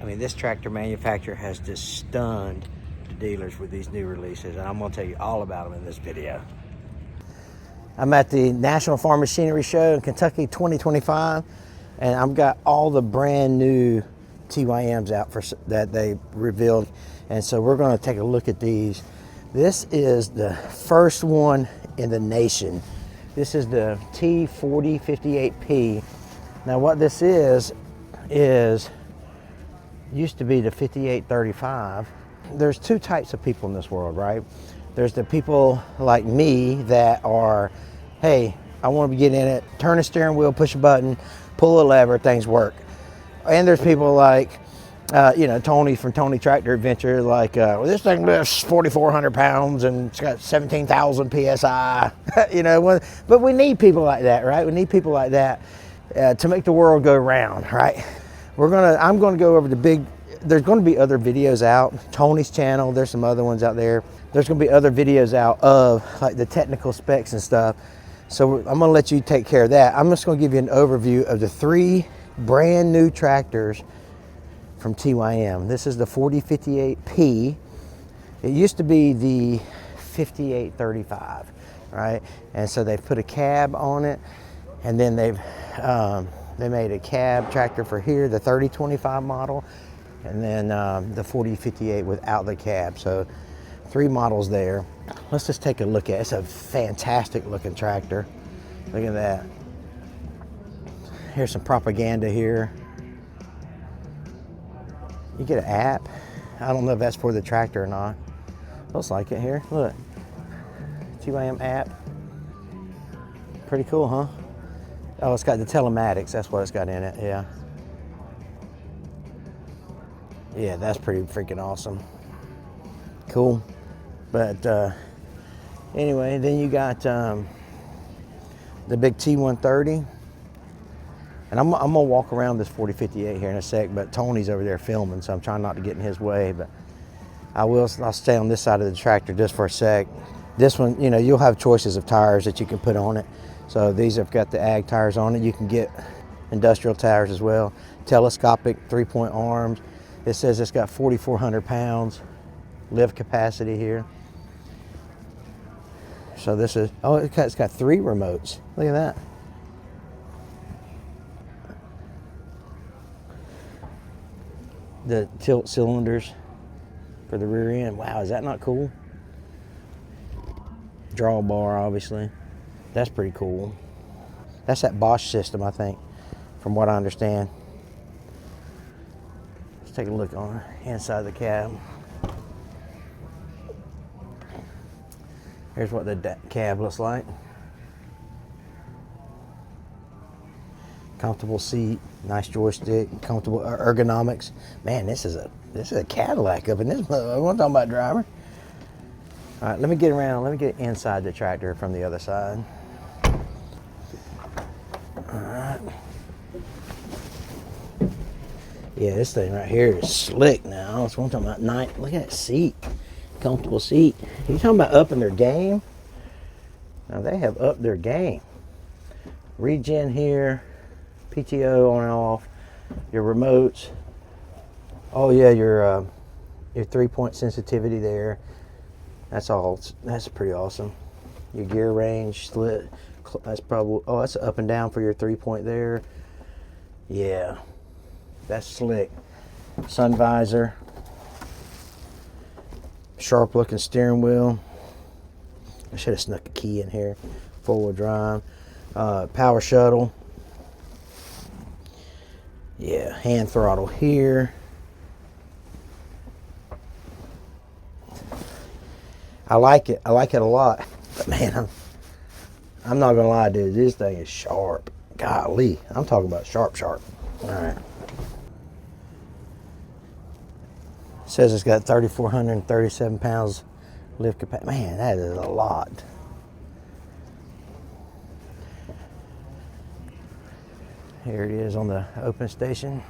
I mean, this tractor manufacturer has just stunned the dealers with these new releases, and I'm going to tell you all about them in this video. I'm at the National Farm Machinery Show in Kentucky 2025, and I've got all the brand new TYMs out that they revealed, and so we're going to take a look at these. This is the first one in the nation. This is the T4058P. Now what this is used to be the 5835. There's two types of people in this world, right? There's the people like me that are, hey, I want to get in it, turn a steering wheel, push a button, pull a lever, things work. And there's people like, Tony from Tony Tractor Adventure, like, well, this thing lifts 4,400 pounds and it's got 17,000 PSI, but we need people like that, right? We need people like that to make the world go round, right? I'm gonna go over there's gonna be other videos out, Tony's channel, there's some other ones out there. There's gonna be other videos out of like the technical specs and stuff. So I'm gonna let you take care of that. I'm just gonna give you an overview of the 3 brand new tractors from TYM. This is the 4058P. It used to be the 5835, right? And so they've put a cab on it, and then they made a cab tractor for here, the 3025 model, and then the 4058 without the cab. So 3 models there. Let's just take a look at it. It's a fantastic looking tractor. Look at that. Here's some propaganda here. You get an app. I don't know if that's for the tractor or not. Looks like it here. Look. TYM app. Pretty cool, huh? Oh, it's got the telematics. That's what it's got in it, yeah. Yeah, that's pretty freaking awesome. Cool. But anyway, then you got the big T130. And I'm gonna walk around this 4058 here in a sec, but Tony's over there filming, so I'm trying not to get in his way, but I'll stay on this side of the tractor just for a sec. This one, you'll have choices of tires that you can put on it. So these have got the ag tires on it. You can get industrial tires as well. Telescopic 3-point arms. It says it's got 4,400 pounds lift capacity here. So this is, it's got 3 remotes. Look at that. The tilt cylinders for the rear end. Wow, is that not cool? Drawbar, obviously. That's pretty cool. That's that Bosch system, I think, from what I understand. Let's take a look on the inside of the cab. Here's what the cab looks like. Comfortable seat, nice joystick, comfortable ergonomics. Man, this is a Cadillac up in this. We're talking about driver. All right, let me get around. Let me get inside the tractor from the other side. All right. Yeah, this thing right here is slick now. That's what I'm talking about. Look at that seat, comfortable seat. You talking about upping their game? Now they have upped their game. Regen here. PTO on and off, your remotes. Oh yeah, your 3-point sensitivity there. That's pretty awesome. Your gear range split. That's probably, that's up and down for your 3-point there. Yeah, that's slick. Sun visor. Sharp looking steering wheel. I should have snuck a key in here. 4-wheel drive. Power shuttle. Yeah, hand throttle here. I like it. I like it a lot. But man, I'm not gonna lie, dude. This thing is sharp. Golly, I'm talking about sharp. All right. It says it's got 3,437 pounds lift capacity. Man, that is a lot. Here it is on the open station.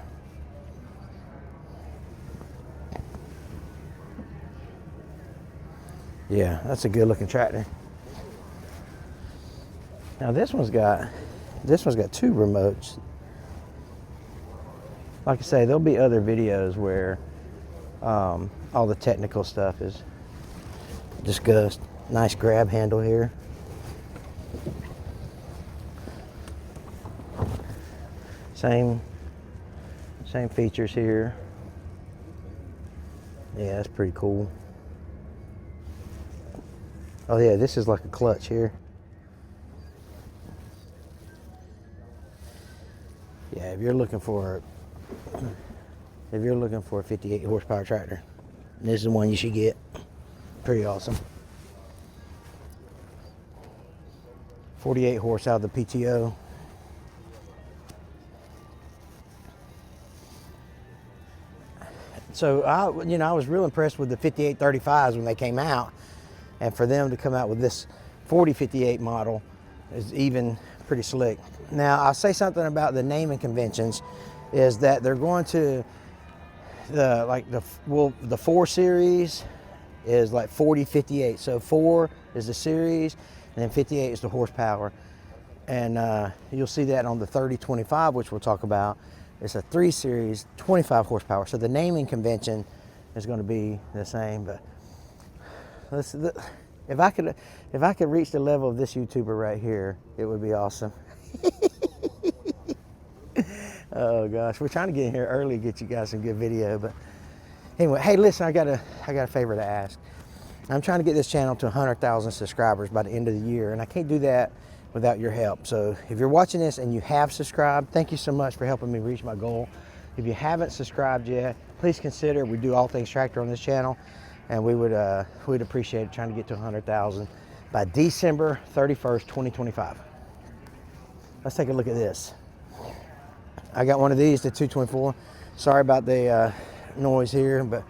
Yeah, that's a good looking tractor. Now this one's got 2 remotes. like I say, there'll be other videos where all the technical stuff is discussed. Nice grab handle here. Same features here. Yeah, that's pretty cool. Oh yeah, this is like a clutch here. Yeah, if you're looking for a 58 horsepower tractor, this is one you should get. Pretty awesome. 48 horse out of the PTO. So I was real impressed with the 5835s when they came out, and for them to come out with this 4058 model is even pretty slick. Now I'll say something about the naming conventions, is that they're going to the 4 series is like 4058. So 4 is the series, and then 58 is the horsepower, and you'll see that on the 3025, which we'll talk about. It's a 3 series, 25 horsepower. So the naming convention is going to be the same. But if I could reach the level of this YouTuber right here, it would be awesome. Oh gosh, we're trying to get in here early, get you guys some good video. But anyway, hey, listen, I got a favor to ask. I'm trying to get this channel to 100,000 subscribers by the end of the year, and I can't do that without your help. So if you're watching this and you have subscribed, thank you so much for helping me reach my goal. If you haven't subscribed yet, please consider. We do all things tractor on this channel, and we'd appreciate it, trying to get to 100,000 by December 31st, 2025. Let's take a look at this. I got one of these, the 224. Sorry about the noise here, but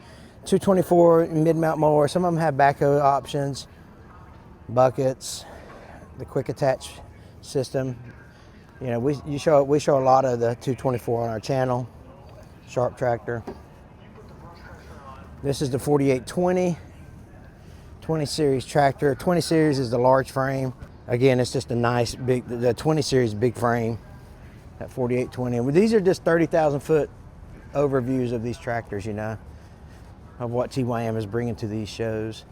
224 mid-mount mower. Some of them have backhoe options, buckets, the quick attach system. You know, we show a lot of the 224 on our channel. Sharp tractor. This is the 4820 20 series tractor. 20 series is the large frame. Again, it's just a nice big, the 20 series big frame. That 4820. Well, these are just 30,000 foot overviews of these tractors, you know, of what TYM is bringing to these shows.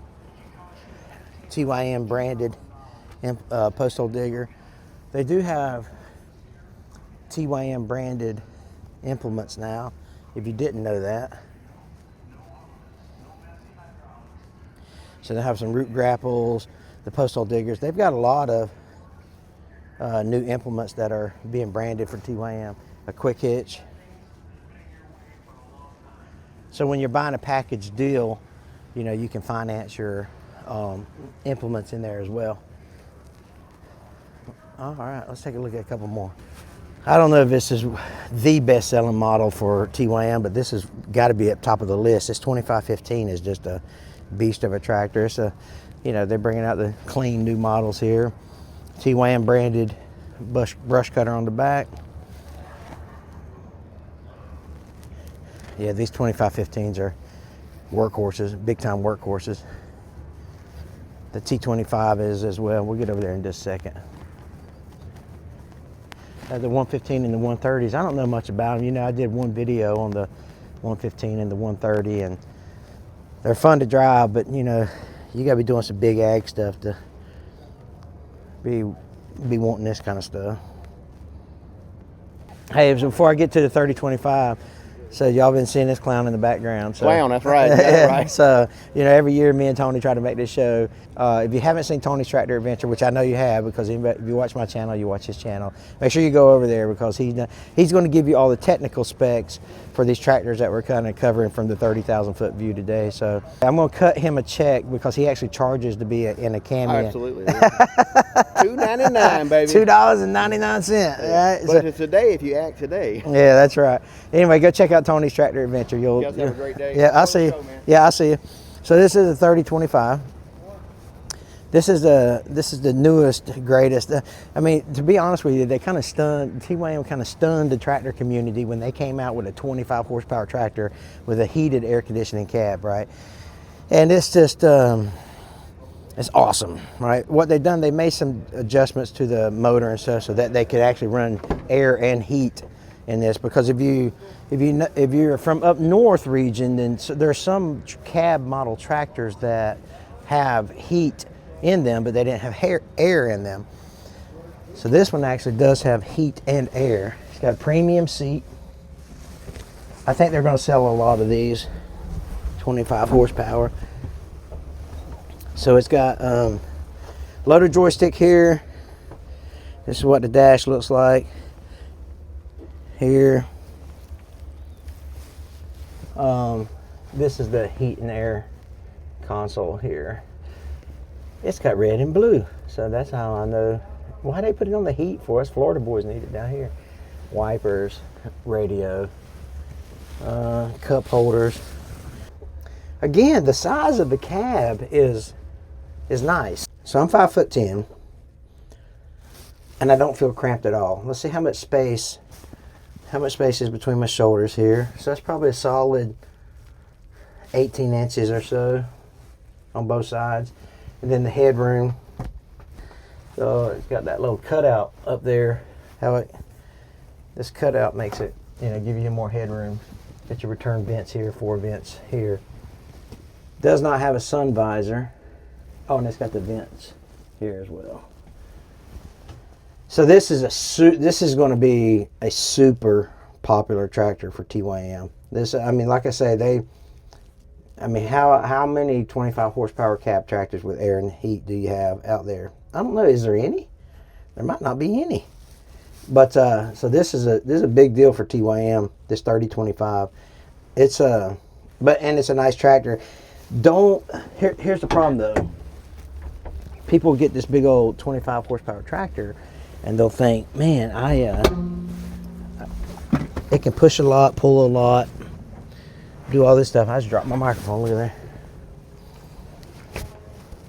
TYM branded postal digger. They do have TYM branded implements now, if you didn't know that. So they have some root grapples, the postal diggers. They've got a lot of new implements that are being branded for TYM. A quick hitch. So when you're buying a package deal, you know, you can finance your implements in there as well. All right, let's take a look at a couple more. I don't know if this is the best-selling model for TYM, but this has got to be up top of the list. This 2515 is just a beast of a tractor. It's a, you know, they're bringing out the clean new models here. TYM branded brush cutter on the back. Yeah, these 2515s are workhorses, big-time workhorses. The T25 is as well. We'll get over there in just a second. The 115 and the 130s, I don't know much about them. You know, I did one video on the 115 and the 130, and they're fun to drive, but you know, you gotta be doing some big ag stuff to be wanting this kind of stuff. Hey, before I get to the 3025, so y'all been seeing this clown in the background. So. Clown, that's right. That's right. So, you know, every year me and Tony try to make this show. If you haven't seen Tony's Tractor Adventure, which I know you have, because if you watch my channel, you watch his channel, make sure you go over there, because he's going to give you all the technical specs for these tractors that we're kind of covering from the 30,000 foot view today. So I'm going to cut him a check, because he actually charges to be in a cameo. Absolutely. $2.99, baby. $2.99. Right? But it's today if you act today. Yeah, that's right. Anyway, go check out Tony's Tractor Adventure. You guys have a great day. Yeah, I'll see you. Yeah, I'll see you. So this is a 3025. This is the newest, greatest. I mean, to be honest with you, they kind of stunned, TYM kind of stunned the tractor community when they came out with a 25 horsepower tractor with a heated air conditioning cab, right? And it's just, it's awesome, right? What they've done, they made some adjustments to the motor and stuff so that they could actually run air and heat in this, because if you're from up north region, then there's some cab model tractors that have heat in them, but they didn't have air in them. So this one actually does have heat and air. It's got a premium seat. I think they're going to sell a lot of these, 25 horsepower. So it's got loader joystick here. This is what the dash looks like here. This is the heat and air console here. It's got red and blue, so that's how I know why they put it on the heat for us. Florida boys need it down here. Wipers, radio, cup holders. Again, the size of the cab is nice. So I'm 5'10", and I don't feel cramped at all. Let's see how much space is between my shoulders here. So that's probably a solid 18 inches or so on both sides. And then the headroom. So it's got that little cutout up there. This cutout makes it, give you more headroom. Got your return vents here, 4 vents here. Does not have a sun visor. Oh, and it's got the vents here as well. So this is going to be a super popular tractor for TYM. Like I say, how many 25 horsepower cab tractors with air and heat do you have out there? I don't know. Is there any? There might not be any. But so this is a big deal for TYM. This 3025. It's a nice tractor. Here's the problem though. People get this big old 25 horsepower tractor, and they'll think, man, it can push a lot, pull a lot, do all this stuff. I just dropped my microphone. Look at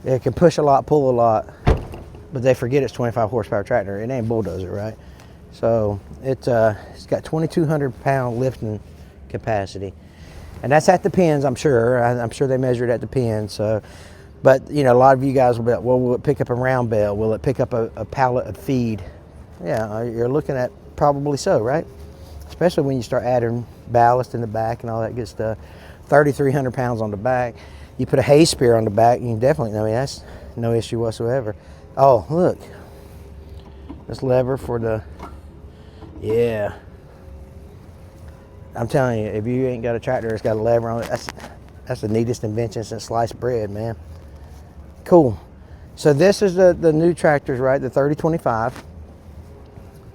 there. It can push a lot, pull a lot, but they forget it's 25 horsepower tractor. It ain't a bulldozer, right? So it's got 2,200 pound lifting capacity, and that's at the pins. I'm sure. I'm sure they measure it at the pins. So, but a lot of you guys will be like, well, will it pick up a round bale? Will it pick up a pallet of feed? Yeah, you're looking at probably so, right? Especially when you start adding ballast in the back and all that good stuff. 3,300 pounds on the back. You put a hay spear on the back, you can definitely, that's no issue whatsoever. Oh, look. This lever for the, yeah. I'm telling you, if you ain't got a tractor that's got a lever on it, that's the neatest invention since sliced bread, man. Cool. So this is the new tractors, right? The 3025,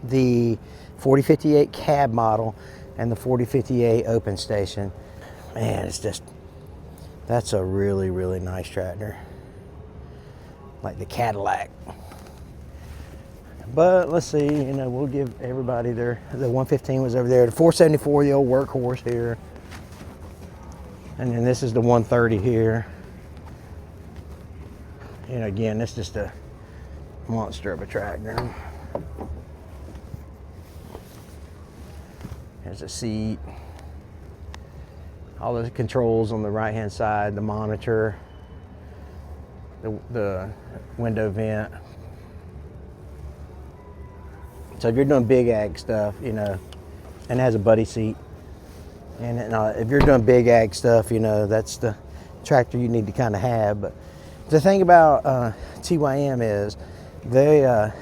the 4058 cab model, and the 4058 open station. Man, that's a really, really nice tractor. Like the Cadillac. But let's see, we'll give everybody the 115 was over there. The 474, the old workhorse here. And then this is the 130 here. Again, this is just a monster of a tractor. There's a seat. All the controls on the right hand side, the monitor, the window vent. So if you're doing big ag stuff, and it has a buddy seat. And if you're doing big ag stuff, that's the tractor you need to kind of have. But the thing about TYM is they're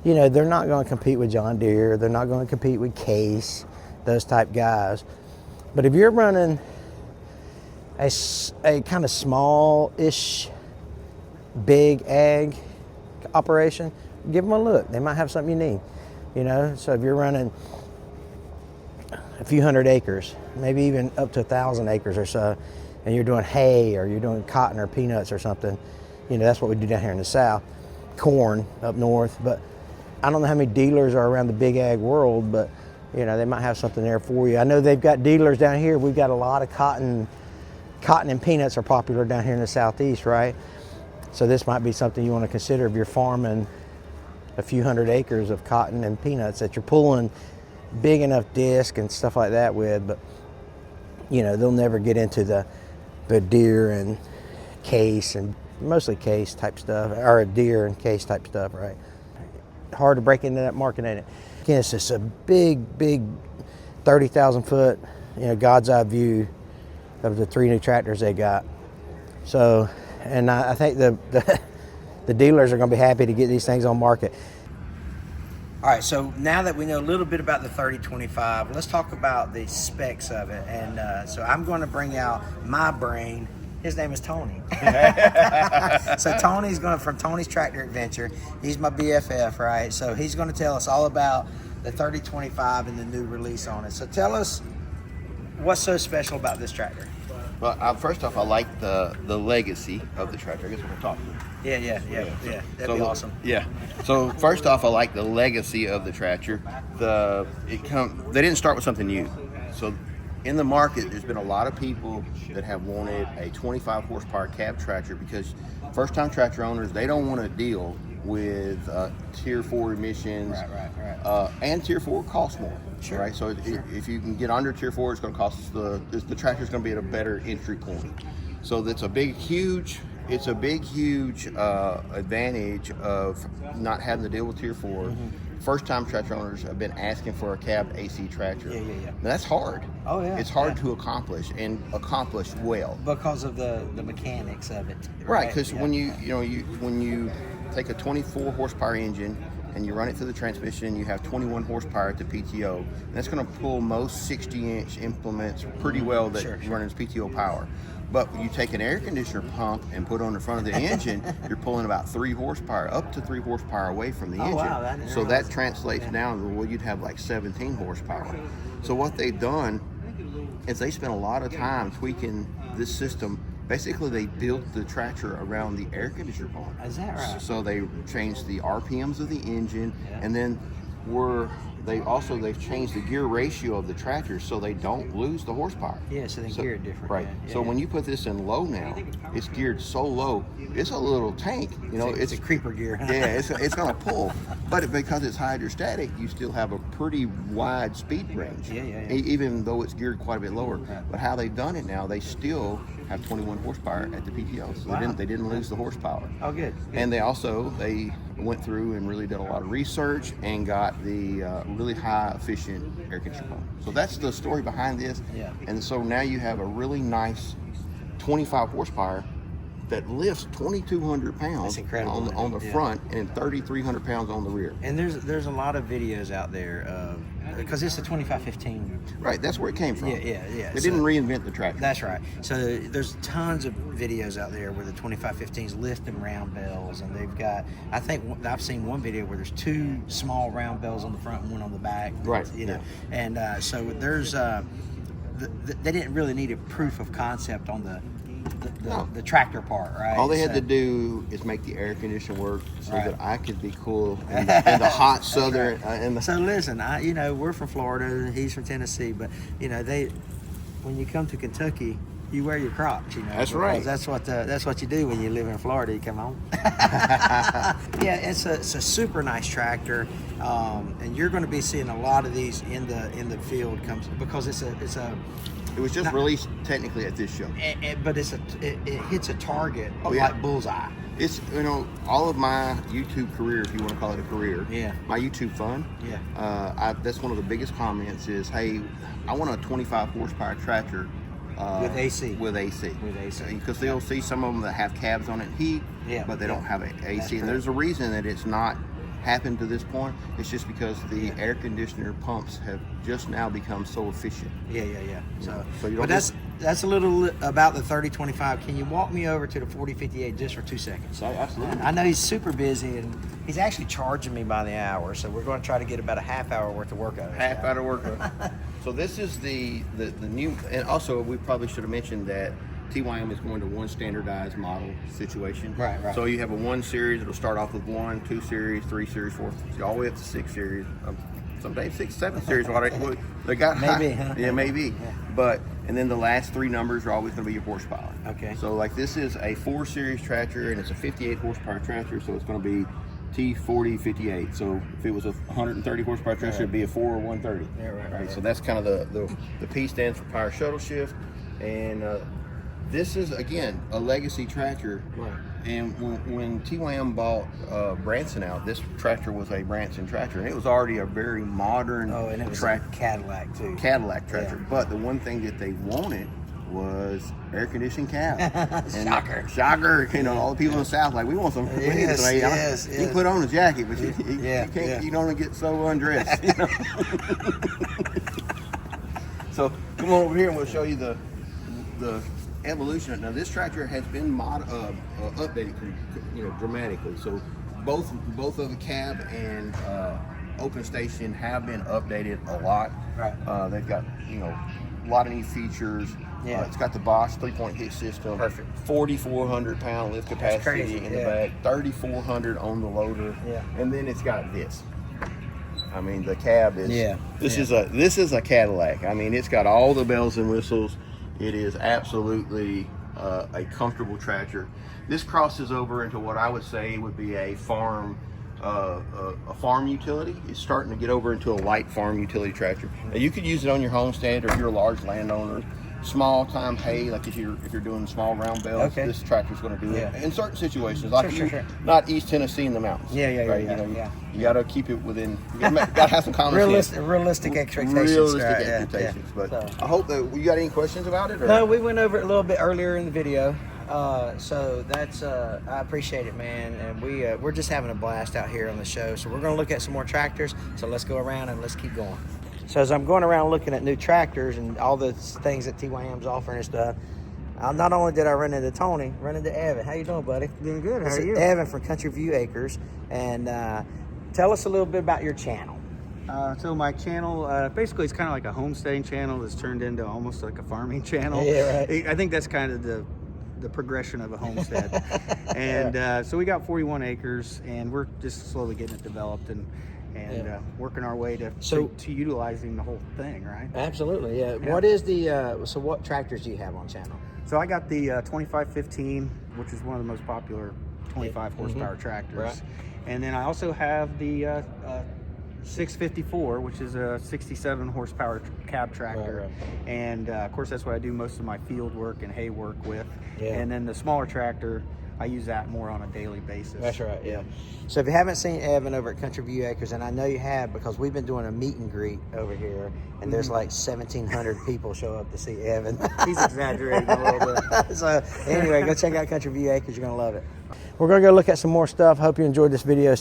not going to compete with John Deere. They're not going to compete with Case, those type guys. But if you're running a kind of small-ish big ag operation, give them a look. They might have something you need. So if you're running a few hundred acres, maybe even up to 1,000 acres or so, and you're doing hay or you're doing cotton or peanuts or something, that's what we do down here in the South. Corn up north, but I don't know how many dealers are around the big ag world, but they might have something there for you. I know they've got dealers down here. We've got a lot of cotton and peanuts are popular down here in the Southeast, right? So this might be something you want to consider if you're farming a few hundred acres of cotton and peanuts that you're pulling big enough disc and stuff like that with. But they'll never get into the Deere and Case, and mostly Case type stuff, or Deere and Case type stuff, right? Hard to break into that market, ain't it? Again, it's just a big, big 30,000 foot, God's eye view of the 3 new tractors they got. So, and I think the dealers are going to be happy to get these things on market. All right, so now that we know a little bit about the 3025, let's talk about the specs of it. And so I'm going to bring out my brain. His name is Tony. So Tony's going from Tony's Tractor Adventure. He's my BFF, right? So he's going to tell us all about the 3025 and the new release on it. So tell us what's so special about this tractor. Well, first off, I like the legacy of the tractor. I guess we'll talk. Yeah. That'd be awesome. Yeah. So first off, I like the legacy of the tractor. They didn't start with something new. So in the market, there's been a lot of people that have wanted a 25 horsepower cab tractor because first-time tractor owners, they don't want to deal with Tier 4 emissions. Right. And Tier 4 costs more. Sure. Right. So if you can get under Tier 4, it's going to cost the tractor's going to be at a better entry point. So that's a big, huge. It's a big, huge advantage of not having to deal with Tier 4. Mm-hmm. First-time tractor owners have been asking for a cab AC tractor. Yeah. Now, that's hard. Oh yeah. It's hard to accomplish and accomplish well because of the mechanics of it. Right. Because when you take a 24 horsepower engine and you run it through the transmission, you have 21 horsepower at the PTO. And that's going to pull most 60-inch implements pretty well that run its PTO power. But when you take an air conditioner pump and put it on the front of the engine, you're pulling about 3 horsepower, up to 3 horsepower away from the engine. Wow, so that translates down to, well, you'd have like 17 horsepower. So what they've done is they spent a lot of time tweaking this system. Basically, they built the tractor around the air conditioner pump. Is that right? So they changed the RPMs of the engine, and then they've changed the gear ratio of the tractor so they don't lose the horsepower. Yeah, so they gear it different. Right. Yeah. So when you put this in low now, it's geared so low, it's a little tank. It's a creeper gear. Yeah, it's going to pull. But because it's hydrostatic, you still have a pretty wide speed range. Yeah. Even though it's geared quite a bit lower. Right. But how they've done it now, they still have 21 horsepower at the PTO. So they didn't lose the horsepower. Oh, good. And they went through and really did a lot of research and got the really high efficient air conditioner pump. So that's the story behind this. Yeah. And so now you have a really nice 25 horsepower that lifts 2,200 pounds on the front and 3,300 pounds on the rear. And there's a lot of videos out there because it's a 2515. Right, that's where it came from. Yeah. They didn't reinvent the tractor. That's right. So there's tons of videos out there where the 2515s lift them round bells, and they've got. I think I've seen one video where there's 2 small round bells on the front and 1 on the back. Right. And so there's. They didn't really need a proof of concept on the tractor part, right? All they had to do is make the air conditioner work so that I could be cool in the hot southern. So listen, we're from Florida, he's from Tennessee, but when you come to Kentucky, you wear your Crocs. That's right. That's what you do when you live in Florida. You come home. Yeah, it's a super nice tractor, and you're going to be seeing a lot of these in the field because It was just released technically at this show. But it hits a target like bullseye. It's, all of my YouTube career, if you want to call it a career, my YouTube fun, that's one of the biggest comments is, hey, I want a 25 horsepower tractor with AC. Because they'll see some of them that have cabs on it, but they don't have AC. And there's a reason that it's not happened to this point. It's just because the air conditioner pumps have just now become so efficient. Yeah. So you don't. But that's a little about the 3025. Can you walk me over to the 4058 just for 2 seconds? Absolutely. I know he's super busy and he's actually charging me by the hour, so we're going to try to get about a half hour worth of work out of it. So this is the new, and also we probably should have mentioned that TYM is going to one standardized model situation. Right. So you have a 1 series. It'll start off with 1, 2 series, 3 series, 4, all the way up to 6 series. Someday 6, 7 series. They got maybe. Huh? Yeah, maybe. Yeah. And then the last 3 numbers are always going to be your horsepower. Okay. So like this is a 4 series tractor, and it's a 58 horsepower tractor. So it's going to be T4058. So if it was a 130 horsepower tractor, it'd be a 4 or 130. Yeah, right. So that's kind of the P stands for power shuttle shift, and this is again a legacy tractor. Right. And when TYM bought Branson out, this tractor was a Branson tractor, and it was already a very modern and it was a Cadillac too. Cadillac tractor. Yeah. But the one thing that they wanted was air conditioned cab. Shocker. Shocker. You know, all the people in the South like, we want some. Yes. You put on a jacket, but you can't. You can only get so undressed. You know? So come on over here and we'll show you the evolution. Now this tractor has been updated, dramatically. So both of the cab and open station have been updated a lot. Right. They've got a lot of neat features. Yeah. It's got the Bosch 3-point hitch system. Perfect. 4,400 pound lift capacity in the back. 3,400 on the loader. Yeah. And then it's got this. I mean, the cab is. Yeah. This is a Cadillac. I mean, it's got all the bells and whistles. It is absolutely a comfortable tractor. This crosses over into what I would say would be a farm utility. It's starting to get over into a light farm utility tractor. Now, you could use it on your homestead, or if you're a large landowner, small time hay, like if you're doing small round bales. Okay. This tractor's going to do it in certain situations, like Sure. not East Tennessee in the mountains. Yeah. You got to keep it within. You got to have some common sense. Realistic expectations. Realistic expectations. But So. I hope that you got any questions about it. Or? No, we went over it a little bit earlier in the video. So that's I appreciate it, man, and we're just having a blast out here on the show. So we're going to look at some more tractors. So let's go around and let's keep going. So as I'm going around looking at new tractors and all the things that TYM's offering and stuff, not only did I run into Tony, run into Evan. How you doing, buddy? Doing good. How This are is you? Evan from Country View Acres, and tell us a little bit about your channel. So my channel, basically, it's kind of like a homesteading channel that's turned into almost like a farming channel. Yeah, right. I think that's kind of the progression of a homestead. And so we got 41 acres, and we're just slowly getting it developed and working our way to utilizing the whole thing, right? Absolutely, yeah. What is what tractors do you have on channel? So I got the 2515, which is one of the most popular 25 horsepower tractors. Right. And then I also have the 654, which is a 67 horsepower cab tractor. Right. And of course, that's what I do most of my field work and hay work with. Yeah. And then the smaller tractor, I use that more on a daily basis. That's right, yeah. So if you haven't seen Evan over at Country View Acres, and I know you have because we've been doing a meet and greet over here, and there's like 1,700 people show up to see Evan. He's exaggerating a little bit. So anyway, go check out Country View Acres. You're going to love it. We're going to go look at some more stuff. Hope you enjoyed this video.